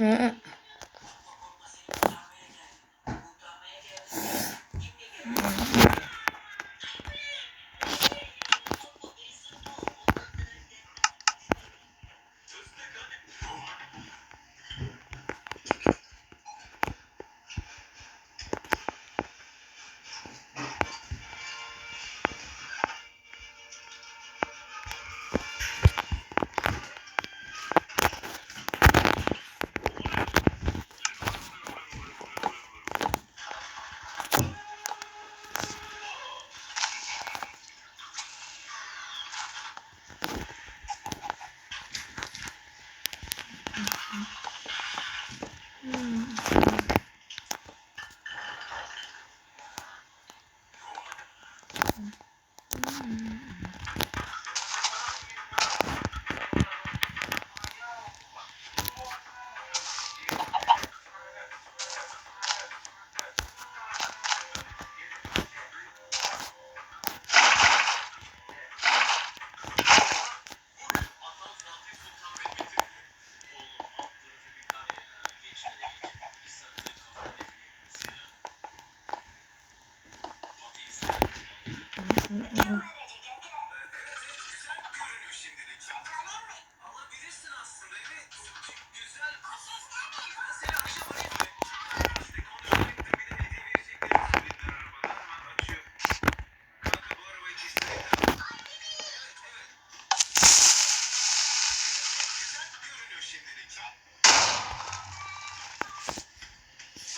Hı.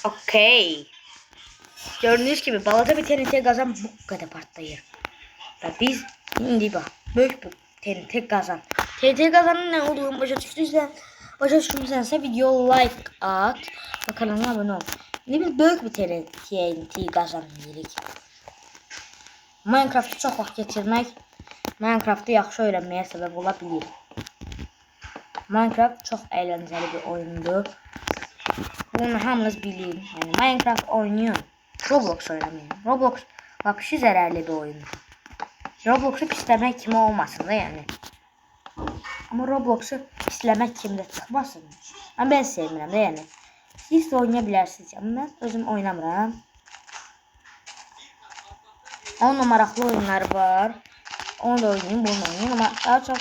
Okey. Gördüğünüz gibi balada bir TNT kazan bu kadar partlayır. Ve biz şimdi bak büyük bir TNT kazan. TNT kazanın ne olduğunu başa düşmüşsense video like at ve kanala abone ol. Şimdi biz büyük bir TNT kazan deyirik. Minecraft'ı çox vaxt geçirmək Minecraft'ı yaxşı öyrənməyə səbəb ola bilir. Minecraft çox əyləncəli bir oyundur. Bunu hamınız bilin. Yani Minecraft oynayın. Roblox oynamayın. Roblox vapşi zərərli bir oyundur. Roblox'u pisləmək kimi olmasın da yani. Ama Roblox'u pisləmək kimi də çıxmasın. Ama ben sevmirəm də yani. Siz de oynaya bilərsiniz. Ama ben özüm oynamıram. Onun maraqlı oyunlar var. Onu da oynayın, bunu oynayın. Ama daha çok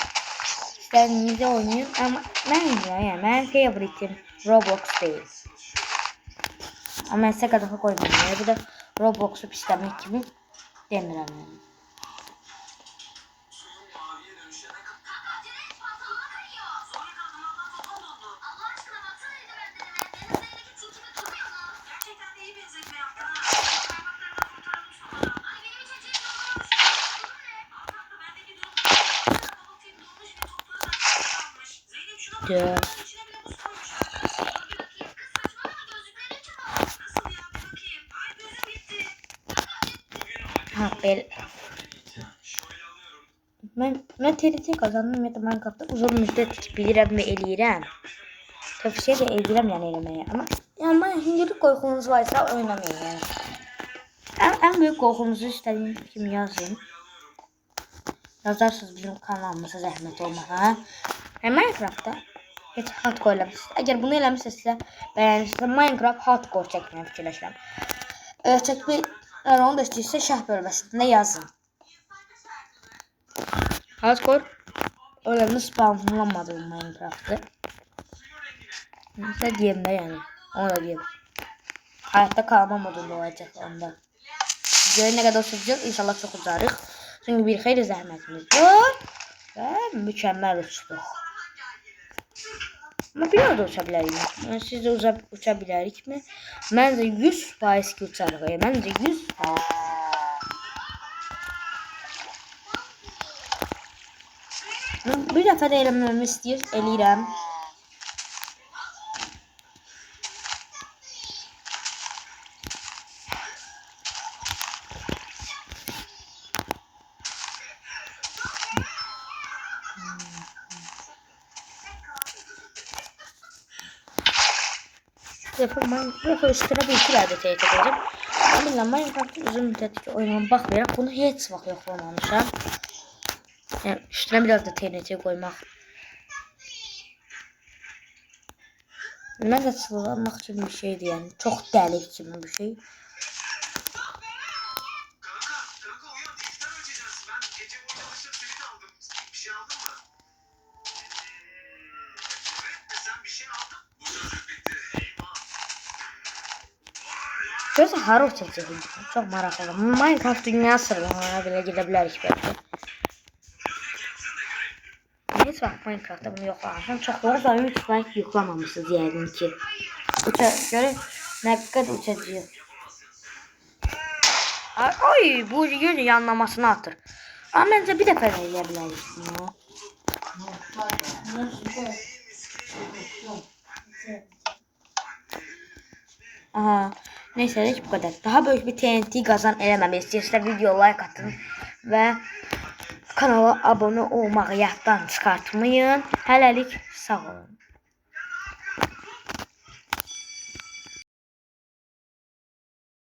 istədiyinizdə oynayın. Ama mənim favoritim Roblox değil. Ama mən sizə qadağa qoymayayım. Bu da Roblox'u pisləmək kimi demirəm yəni. Ya. Ha böyle. Ben TRT kazandım ya da Minecraft'ta uzun müddet bilirəm və eləyirəm. Tövsiyə də edirəm yəni eləməyə. Amma hündürlük qorxunuz varsa oynamayın yəni. En büyük qorxunuzu istədiyiniz kimi yazın. Yazarsınız bizim kanalımıza zəhmət olmağa. Minecraft'ta heç hardcore eləmişsiniz. Əgər bunu eləmişsinizsə bəyənirsinizsə Minecraft hardcore çəkməyə fikirləşirəm. Çəkmək onu da istəyirsə şərh bölməsində yazın. Hardcore önemli spamlanmadım Minecraft'ı. Neyse diyeyim de yani. Onu da diyeyim. Hayatta kalma modunda olacak onda. Videoyu ne kadar sürecek inşallah çok uzarıq. Çünkü bir xeyli zəhmətimiz var. Və mükemmel uçduq. Ama bir arada uça bilərik. Siz de uça bilərik mi? Məncə 100% ki uçarıq. Məncə 100%. Bir dəfə də eləməmi istəyir, eləyirəm. Minecraft üstüne bir iki adet teyit edeceğim. Ama Minecraft'ın uzun müddetli oynamaya bakmayarak bunu hiç vaxt yoxlamamışam. Yani üstüne biraz da TNT koymak. Mən də çıllanmaq kimi bir şeydir yəni. Çox dəli kimi bir şey. Görsə hara uçacaq? Çox maraqlıdır. Minecraft dünyası sırlarına belə gedə bilərik bəlkə. Heç vaxt Minecraftda bunu yoxlamışam. Çox da oyun like yoxlamamışsınız yəqin ki. Görək nə qədər uçacaq. Ay bu yönü yanlamasını atır. Amma məncə bir dəfə eləyə bilərik bunu. Aha. Neyse hiç bu kadar. Daha böyük bir TNT qazan eləməmək istəyirsə video like atın və kanala abunə olmağı yaddan çıxartmayın. Hələlik sağ olun.